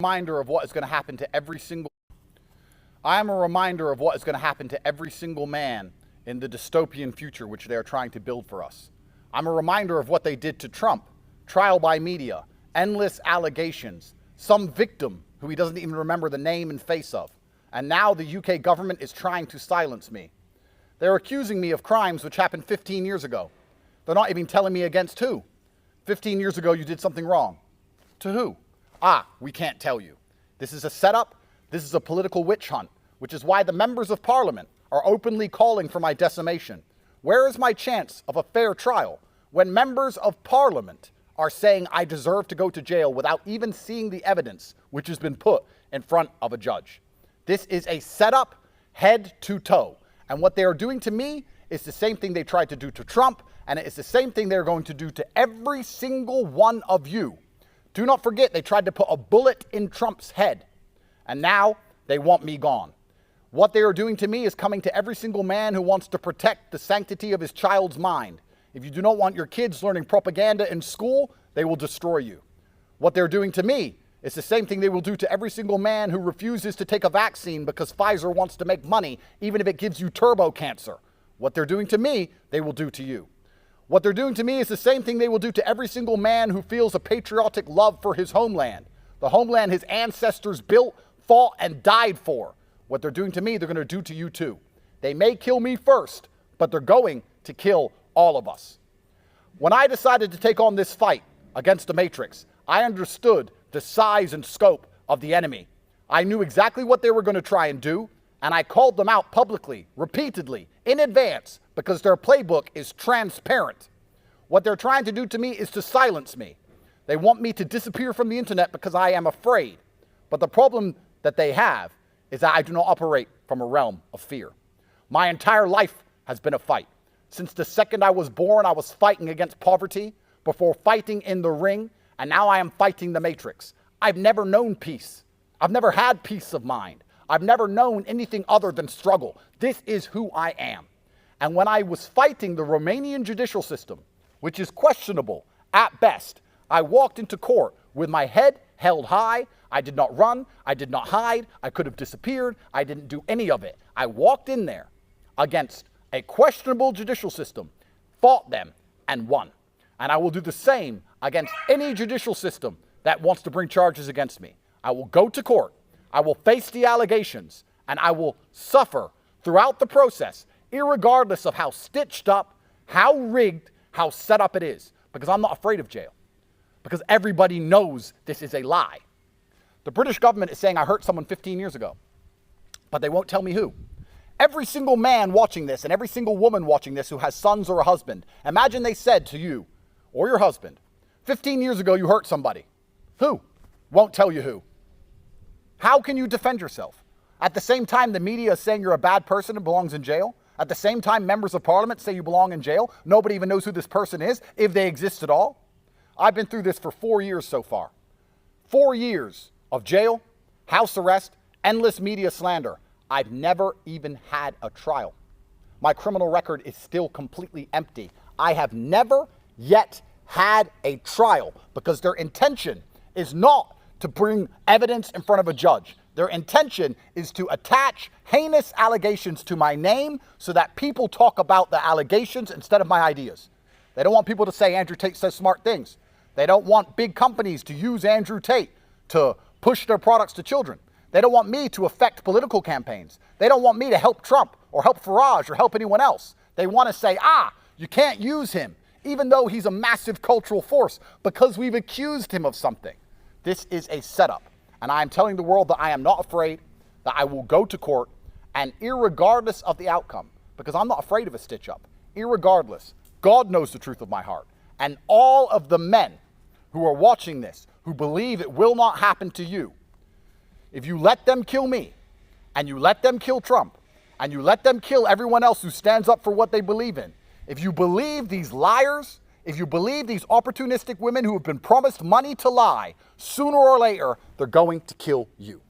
Reminder of what is going to happen to every single I am a reminder of what is going to happen to every single man in the dystopian future which they are trying to build for us. I'm a reminder of what they did to Trump, trial by media, endless allegations, some victim who he doesn't even remember the name and face of. And now the UK government is trying to silence me. They're accusing me of crimes which happened 15 years ago. They're not even telling me against who. 15 years ago you did something wrong. To who? We can't tell you. This is a setup. This is a political witch hunt, which is why the members of parliament are openly calling for my decimation. Where is my chance of a fair trial when members of parliament are saying I deserve to go to jail without even seeing the evidence which has been put in front of a judge? This is a setup head to toe. And what they are doing to me is the same thing they tried to do to Trump, and it is the same thing they're going to do to every single one of you. Do not forget, they tried to put a bullet in Trump's head, and now they want me gone. What they are doing to me is coming to every single man who wants to protect the sanctity of his child's mind. If you do not want your kids learning propaganda in school, they will destroy you. What they're doing to me is the same thing they will do to every single man who refuses to take a vaccine because Pfizer wants to make money, even if it gives you turbo cancer. What they're doing to me, they will do to you. What they're doing to me is the same thing they will do to every single man who feels a patriotic love for his homeland. The homeland his ancestors built, fought, and died for. What they're doing to me, they're going to do to you too. They may kill me first, but they're going to kill all of us. When I decided to take on this fight against the Matrix, I understood the size and scope of the enemy. I knew exactly what they were going to try and do, and I called them out publicly, repeatedly, in advance, because their playbook is transparent. What they're trying to do to me is to silence me. They want me to disappear from the internet because I am afraid. But the problem that they have is that I do not operate from a realm of fear. My entire life has been a fight. Since the second I was born, I was fighting against poverty, before fighting in the ring, and now I am fighting the Matrix. I've never known peace. I've never had peace of mind. I've never known anything other than struggle. This is who I am. And when I was fighting the Romanian judicial system, which is questionable at best, I walked into court with my head held high. I did not run. I did not hide. I could have disappeared. I didn't do any of it. I walked in there against a questionable judicial system, fought them, and won. And I will do the same against any judicial system that wants to bring charges against me. I will go to court. I will face the allegations, and I will suffer throughout the process, irregardless of how stitched up, how rigged, how set up it is, because I'm not afraid of jail, because everybody knows this is a lie. The British government is saying I hurt someone 15 years ago, but they won't tell me who. Every single man watching this and every single woman watching this who has sons or a husband, imagine they said to you or your husband, 15 years ago you hurt somebody. Who? Won't tell you who. How can you defend yourself? At the same time, the media is saying you're a bad person and belongs in jail. At the same time, members of parliament say you belong in jail. Nobody even knows who this person is, if they exist at all. I've been through this for 4 years so far. 4 years of jail, house arrest, endless media slander. I've never even had a trial. My criminal record is still completely empty. I have never yet had a trial because their intention is not to bring evidence in front of a judge. Their intention is to attach heinous allegations to my name so that people talk about the allegations instead of my ideas. They don't want people to say Andrew Tate says smart things. They don't want big companies to use Andrew Tate to push their products to children. They don't want me to affect political campaigns. They don't want me to help Trump or help Farage or help anyone else. They want to say, you can't use him, even though he's a massive cultural force, because we've accused him of something. This is a setup. And I am telling the world that I am not afraid, that I will go to court, and irregardless of the outcome, because I'm not afraid of a stitch-up, irregardless, God knows the truth of my heart. And all of the men who are watching this, who believe it will not happen to you, if you let them kill me, and you let them kill Trump, and you let them kill everyone else who stands up for what they believe in, if you believe these liars, if you believe these opportunistic women who have been promised money to lie, sooner or later, they're going to kill you.